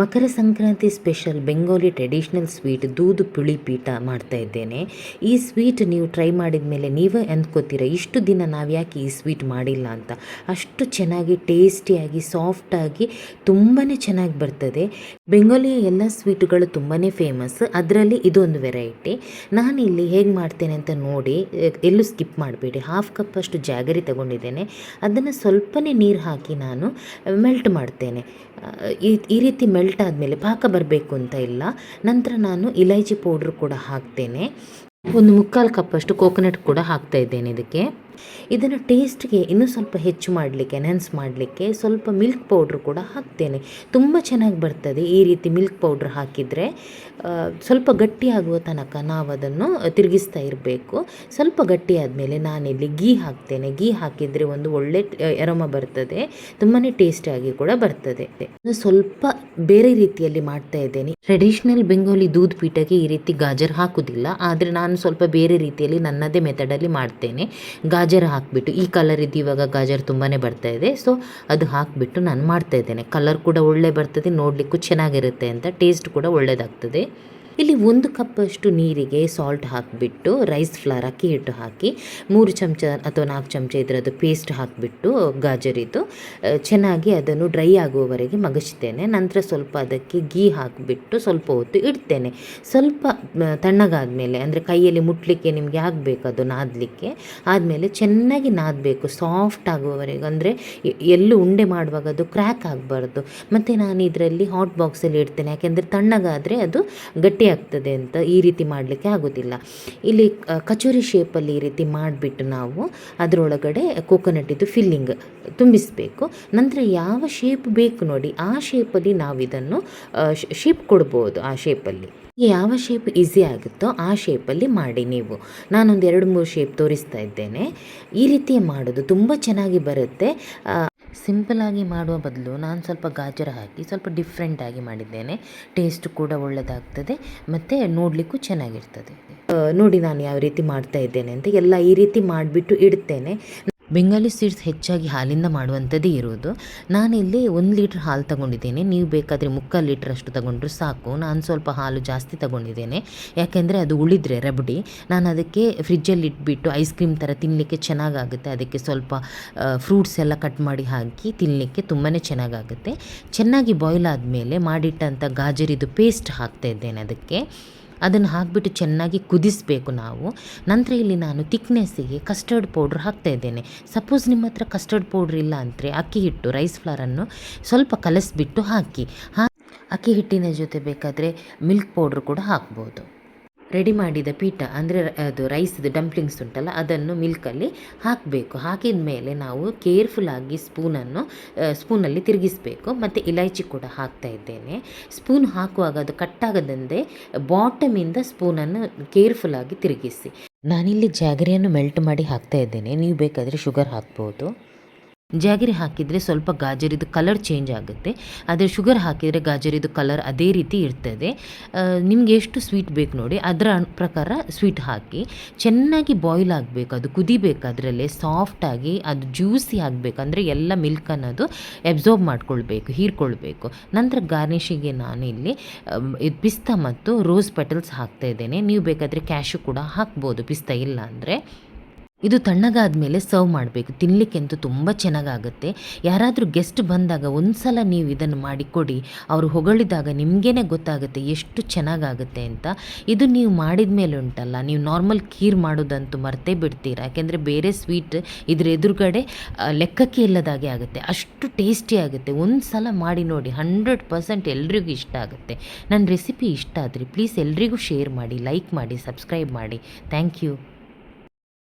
ಮಕರ Sankranti special Bengali traditional sweet dudh puli pitha ಮಾಡ್ತಾ ಇದ್ದೇನೆ. ಈ ಸ್ವೀಟ್ ನೀವು ಟ್ರೈ ಮಾಡಿದ ಮೇಲೆ ನೀವೇ ಅಂದ್ಕೋತೀರ ಇಷ್ಟು ದಿನ ನಾವು ಯಾಕೆ ಈ ಸ್ವೀಟ್ ಮಾಡಿಲ್ಲ ಅಂತ. ಅಷ್ಟು ಚೆನ್ನಾಗಿ ಟೇಸ್ಟಿಯಾಗಿ ಸಾಫ್ಟಾಗಿ ತುಂಬಾ ಚೆನ್ನಾಗಿ ಬರ್ತದೆ. ಬೆಂಗಾಲಿಯ ಎಲ್ಲ ಸ್ವೀಟುಗಳು ತುಂಬಾ ಫೇಮಸ್, ಅದರಲ್ಲಿ ಇದೊಂದು ವೆರೈಟಿ. ನಾನಿಲ್ಲಿ ಹೇಗೆ ಮಾಡ್ತೇನೆ ಅಂತ ನೋಡಿ, ಎಲ್ಲೂ ಸ್ಕಿಪ್ ಮಾಡಬೇಡಿ. 1/2 ಕಪ್ ಅಷ್ಟು ಜಾಗರಿ ತಗೊಂಡಿದ್ದೇನೆ. ಅದನ್ನು ಸ್ವಲ್ಪನೇ ನೀರು ಹಾಕಿ ನಾನು ಮೆಲ್ಟ್ ಮಾಡ್ತೇನೆ. ಈ ರೀತಿ ಮೆಲ್ಟ್ ಆದಮೇಲೆ ಪಾಕ ಬರಬೇಕು ಅಂತ ಇಲ್ಲ. ನಂತರ ನಾನು ಇಲೈಚಿ ಪೌಡ್ರ್ ಕೂಡ ಹಾಕ್ತೇನೆ. 1/4 ಕಪ್ಪಷ್ಟು ಕೋಕೋನಟ್ ಕೂಡ ಹಾಕ್ತಾ ಇದ್ದೇನೆ ಇದಕ್ಕೆ. ಇದನ್ನು ಟೇಸ್ಟ್ಗೆ ಇನ್ನೂ ಸ್ವಲ್ಪ ಹೆಚ್ಚು ಮಾಡಲಿಕ್ಕೆ, ಎನ್ಹ್ಯಾನ್ಸ್ ಮಾಡಲಿಕ್ಕೆ ಸ್ವಲ್ಪ ಮಿಲ್ಕ್ ಪೌಡ್ರ್ ಕೂಡ ಹಾಕ್ತೇನೆ. ತುಂಬ ಚೆನ್ನಾಗಿ ಬರ್ತದೆ ಈ ರೀತಿ ಮಿಲ್ಕ್ ಪೌಡ್ರ್ ಹಾಕಿದರೆ. ಸ್ವಲ್ಪ ಗಟ್ಟಿಯಾಗುವ ತನಕ ನಾವು ಅದನ್ನು ತಿರುಗಿಸ್ತಾ ಇರಬೇಕು. ಸ್ವಲ್ಪ ಗಟ್ಟಿ ಆದಮೇಲೆ ನಾನಿಲ್ಲಿ ಗೀ ಹಾಕ್ತೇನೆ. ಗೀ ಹಾಕಿದರೆ ಒಂದು ಒಳ್ಳೆ ಅರೋಮ ಬರ್ತದೆ, ತುಂಬಾ ಟೇಸ್ಟಿಯಾಗಿ ಕೂಡ ಬರ್ತದೆ. ಸ್ವಲ್ಪ ಬೇರೆ ರೀತಿಯಲ್ಲಿ ಮಾಡ್ತಾ ಇದ್ದೇನೆ. ಟ್ರೆಡಿಷ್ನಲ್ ಬೆಂಗಾಲಿ ದೂದ್ ಪೀಠಕ್ಕೆ ಈ ರೀತಿ ಗಾಜರ್ ಹಾಕುವುದಿಲ್ಲ, ಆದರೆ ನಾನು ಸ್ವಲ್ಪ ಬೇರೆ ರೀತಿಯಲ್ಲಿ ನನ್ನದೇ ಮೆಥಡಲ್ಲಿ ಮಾಡ್ತೇನೆ. ಗಾಜರ್ ಹಾಕಿಬಿಟ್ಟು, ಈ ಕಲರ್ ಇದು ಇವಾಗ ಗಾಜರ್ ತುಂಬಾ ಬರ್ತಾ ಇದೆ, ಸೊ ಅದು ಹಾಕಿಬಿಟ್ಟು ನಾನು ಮಾಡ್ತಾ ಇದ್ದೇನೆ. ಕಲರ್ ಕೂಡ ಒಳ್ಳೆ ಬರ್ತದೆ, ನೋಡಲಿಕ್ಕೂ ಚೆನ್ನಾಗಿರುತ್ತೆ ಅಂತ, ಟೇಸ್ಟ್ ಕೂಡ ಒಳ್ಳೆಯದಾಗ್ತದೆ. ಇಲ್ಲಿ 1 ಕಪ್ಪಷ್ಟು ನೀರಿಗೆ ಸಾಲ್ಟ್ ಹಾಕಿಬಿಟ್ಟು ರೈಸ್ ಫ್ಲವರ್ ಅಕ್ಕಿ ಹಿಟ್ಟು ಹಾಕಿ 3 ಚಮಚ ಅಥವಾ 4 ಚಮಚ ಇದರದ್ದು ಪೇಸ್ಟ್ ಹಾಕಿಬಿಟ್ಟು ಗಾಜರಿದ್ದು ಚೆನ್ನಾಗಿ ಅದನ್ನು ಡ್ರೈ ಆಗುವವರೆಗೆ ಮಗಚ್ತೇನೆ. ನಂತರ ಸ್ವಲ್ಪ ಅದಕ್ಕೆ ಗೀ ಹಾಕಿಬಿಟ್ಟು ಸ್ವಲ್ಪ ಹೊತ್ತು ಇಡ್ತೇನೆ. ಸ್ವಲ್ಪ ತಣ್ಣಗಾದ ಮೇಲೆ, ಅಂದರೆ ಕೈಯಲ್ಲಿ ಮುಟ್ಲಿಕ್ಕೆ ನಿಮಗೆ ಆಗಬೇಕು ಅದು ನಾದಲಿಕ್ಕೆ, ಆದಮೇಲೆ ಚೆನ್ನಾಗಿ ನಾದಬೇಕು ಸಾಫ್ಟ್ ಆಗುವವರೆಗೆ. ಅಂದರೆ ಎಲ್ಲೂ ಉಂಡೆ ಮಾಡುವಾಗ ಅದು ಕ್ರ್ಯಾಕ್ ಆಗಬಾರ್ದು. ಮತ್ತು ನಾನು ಇದರಲ್ಲಿ ಹಾಟ್ ಬಾಕ್ಸಲ್ಲಿ ಇಡ್ತೇನೆ, ಯಾಕೆಂದರೆ ತಣ್ಣಗಾದರೆ ಅದು ಗಟ್ಟಿ ಆಗ್ತದೆ ಅಂತ. ಈ ರೀತಿ ಮಾಡಲಿಕ್ಕೆ ಆಗೋದಿಲ್ಲ. ಇಲ್ಲಿ ಕಚೋರಿ ಶೇಪಲ್ಲಿ ಈ ರೀತಿ ಮಾಡಿಬಿಟ್ಟು ನಾವು ಅದರೊಳಗಡೆ ಕೋಕೋನಟ್ಟಿದ್ದು ಫಿಲ್ಲಿಂಗ್ ತುಂಬಿಸಬೇಕು. ನಂತರ ಯಾವ ಶೇಪ್ ಬೇಕು ನೋಡಿ ಆ ಶೇಪಲ್ಲಿ ನಾವು ಇದನ್ನು ಶೇಪ್ ಕೊಡ್ಬೋದು. ಆ ಶೇಪಲ್ಲಿ ಯಾವ ಶೇಪ್ ಈಸಿ ಆಗುತ್ತೋ ಆ ಶೇಪಲ್ಲಿ ಮಾಡಿ ನೀವು. ನಾನೊಂದು 2-3 ಶೇಪ್ ತೋರಿಸ್ತಾ ಇದ್ದೇನೆ. ಈ ರೀತಿ ಮಾಡೋದು ತುಂಬ ಚೆನ್ನಾಗಿ ಬರುತ್ತೆ. ಸಿಂಪಲಾಗಿ ಮಾಡುವ ಬದಲು ನಾನು ಸ್ವಲ್ಪ ಗಾಜರ ಹಾಕಿ ಸ್ವಲ್ಪ ಡಿಫ್ರೆಂಟಾಗಿ ಮಾಡಿದ್ದೇನೆ. ಟೇಸ್ಟ್ ಕೂಡ ಒಳ್ಳೆಯದಾಗ್ತದೆ ಮತ್ತು ನೋಡಲಿಕ್ಕೂ ಚೆನ್ನಾಗಿರ್ತದೆ. ನೋಡಿ ನಾನು ಯಾವ ರೀತಿ ಮಾಡ್ತಾ ಇದ್ದೇನೆ ಅಂತ. ಎಲ್ಲ ಈ ರೀತಿ ಮಾಡಿಬಿಟ್ಟು ಇಡ್ತೇನೆ. ಬೆಂಗಾಲಿ ಸ್ವೀಟ್ಸ್ ಹೆಚ್ಚಾಗಿ ಹಾಲಿಂದ ಮಾಡುವಂಥದ್ದೇ ಇರೋದು. ನಾನಿಲ್ಲಿ 1 ಲೀಟ್ರ್ ಹಾಲು ತಗೊಂಡಿದ್ದೇನೆ. ನೀವು ಬೇಕಾದರೆ 3/4 ಲೀಟ್ರ್ ಅಷ್ಟು ತಗೊಂಡ್ರು ಸಾಕು. ನಾನು ಸ್ವಲ್ಪ ಹಾಲು ಜಾಸ್ತಿ ತಗೊಂಡಿದ್ದೇನೆ, ಯಾಕೆಂದರೆ ಅದು ಉಳಿದ್ರೆ ರಬಡಿ ನಾನು ಅದಕ್ಕೆ ಫ್ರಿಜ್ಜಲ್ಲಿ ಇಟ್ಬಿಟ್ಟು ಐಸ್ ಕ್ರೀಮ್ ಥರ ತಿನ್ನಲಿಕ್ಕೆ ಚೆನ್ನಾಗಾಗುತ್ತೆ. ಅದಕ್ಕೆ ಸ್ವಲ್ಪ ಫ್ರೂಟ್ಸ್ ಎಲ್ಲ ಕಟ್ ಮಾಡಿ ಹಾಕಿ ತಿನ್ನಲಿಕ್ಕೆ ತುಂಬಾ ಚೆನ್ನಾಗಾಗುತ್ತೆ. ಚೆನ್ನಾಗಿ ಬಾಯ್ಲ್ ಆದಮೇಲೆ ಮಾಡಿಟ್ಟಂಥ ಗಾಜರಿದು ಪೇಸ್ಟ್ ಹಾಕ್ತಾ ಇದ್ದೇನೆ ಅದಕ್ಕೆ. ಅದನ್ನು ಹಾಕಿಬಿಟ್ಟು ಚೆನ್ನಾಗಿ ಕುದಿಸಬೇಕು ನಾವು. ನಂತರ ಇಲ್ಲಿ ನಾನು ತಿಕ್ನೆಸ್ಸಿಗೆ ಕಸ್ಟರ್ಡ್ ಪೌಡ್ರ್ ಹಾಕ್ತಾ ಇದ್ದೇನೆ. ಸಪೋಸ್ ನಿಮ್ಮ ಹತ್ರ ಕಸ್ಟರ್ಡ್ ಪೌಡ್ರ್ ಇಲ್ಲ ಅಂದರೆ ಅಕ್ಕಿ ಹಿಟ್ಟು ರೈಸ್ ಫ್ಲವರನ್ನು ಸ್ವಲ್ಪ ಕಲಸಿಬಿಟ್ಟು ಹಾಕಿ. ಅಕ್ಕಿ ಹಿಟ್ಟಿನ ಜೊತೆ ಬೇಕಾದರೆ ಮಿಲ್ಕ್ ಪೌಡ್ರ್ ಕೂಡ ಹಾಕ್ಬೋದು. ರೆಡಿ ಮಾಡಿದ ಪೀಠ ಅಂದರೆ ಅದು ರೈಸ್ದು ಡಂಪ್ಲಿಂಗ್ಸ್ ಉಂಟಲ್ಲ, ಅದನ್ನು ಮಿಲ್ಕಲ್ಲಿ ಹಾಕಬೇಕು. ಹಾಕಿದ ಮೇಲೆ ನಾವು ಕೇರ್ಫುಲ್ಲಾಗಿ ಸ್ಪೂನಲ್ಲಿ ತಿರುಗಿಸಬೇಕು. ಮತ್ತು ಇಲೈಚಿ ಕೂಡ ಹಾಕ್ತಾ ಇದ್ದೇನೆ. ಸ್ಪೂನ್ ಹಾಕುವಾಗ ಅದು ಕಟ್ಟಾಗದಂತೆ ಬಾಟಮಿಂದ ಸ್ಪೂನನ್ನು ಕೇರ್ಫುಲ್ಲಾಗಿ ತಿರುಗಿಸಿ. ನಾನಿಲ್ಲಿ ಜಾಗರಿಯನ್ನು ಮೆಲ್ಟ್ ಮಾಡಿ ಹಾಕ್ತಾ ಇದ್ದೇನೆ. ನೀವು ಬೇಕಾದರೆ ಶುಗರ್ ಹಾಕ್ಬೋದು. ಜಾಗರಿ ಹಾಕಿದರೆ ಸ್ವಲ್ಪ ಗಾಜರಿದು ಕಲರ್ ಚೇಂಜ್ ಆಗುತ್ತೆ, ಆದರೆ ಶುಗರ್ ಹಾಕಿದರೆ ಗಾಜರಿದು ಕಲರ್ ಅದೇ ರೀತಿ ಇರ್ತದೆ. ನಿಮಗೆ ಎಷ್ಟು ಸ್ವೀಟ್ ಬೇಕು ನೋಡಿ ಅದರ ಪ್ರಕಾರ ಸ್ವೀಟ್ ಹಾಕಿ. ಚೆನ್ನಾಗಿ ಬಾಯ್ಲ್ ಆಗಬೇಕು, ಅದು ಕುದಿಬೇಕು, ಅದರಲ್ಲೇ ಸಾಫ್ಟಾಗಿ ಅದು ಜ್ಯೂಸಿ ಆಗಬೇಕು. ಅಂದರೆ ಎಲ್ಲ ಮಿಲ್ಕ್ ಅನ್ನೋದು ಅಬ್ಸಾರ್ಬ್ ಮಾಡ್ಕೊಳ್ಬೇಕು, ಹೀರ್ಕೊಳ್ಬೇಕು. ನಂತರ ಗಾರ್ನಿಷಿಗೆ ನಾನು ಇಲ್ಲಿ ಪಿಸ್ತಾ ಮತ್ತು ರೋಸ್ ಪೆಟಲ್ಸ್ ಹಾಕ್ತಾ ಇದ್ದೇನೆ. ನೀವು ಬೇಕಾದರೆ ಕ್ಯಾಶು ಕೂಡ ಹಾಕ್ಬೋದು, ಪಿಸ್ತಾ ಇಲ್ಲ ಅಂದರೆ. ಇದು ತಣ್ಣಗಾದ ಮೇಲೆ ಸರ್ವ್ ಮಾಡಬೇಕು. ತಿನ್ನಲಿಕ್ಕಂತೂ ತುಂಬ ಚೆನ್ನಾಗಾಗುತ್ತೆ. ಯಾರಾದರೂ ಗೆಸ್ಟ್ ಬಂದಾಗ ಒಂದು ಸಲ ನೀವು ಇದನ್ನು ಮಾಡಿಕೊಡಿ, ಅವರು ಹೊಗಳಿದಾಗ ನಿಮಗೇ ಗೊತ್ತಾಗುತ್ತೆ ಎಷ್ಟು ಚೆನ್ನಾಗಾಗುತ್ತೆ ಅಂತ. ಇದು ನೀವು ಮಾಡಿದ ಮೇಲೆ ಉಂಟಲ್ಲ, ನೀವು ನಾರ್ಮಲ್ ಖೀರ್ ಮಾಡೋದಂತೂ ಮರ್ತೇ ಬಿಡ್ತೀರಾ. ಯಾಕೆಂದರೆ ಬೇರೆ ಸ್ವೀಟ್ ಇದ್ರ ಎದುರುಗಡೆ ಲೆಕ್ಕಕ್ಕೆ ಇಲ್ಲದಾಗೆ ಆಗುತ್ತೆ, ಅಷ್ಟು ಟೇಸ್ಟಿ ಆಗುತ್ತೆ. ಒಂದು ಸಲ ಮಾಡಿ ನೋಡಿ, 100% ಎಲ್ರಿಗೂ ಇಷ್ಟ ಆಗುತ್ತೆ. ನನ್ನ ರೆಸಿಪಿ ಇಷ್ಟ ಆದರೆ ಪ್ಲೀಸ್ ಎಲ್ರಿಗೂ ಶೇರ್ ಮಾಡಿ, ಲೈಕ್ ಮಾಡಿ, ಸಬ್ಸ್ಕ್ರೈಬ್ ಮಾಡಿ. Thank you.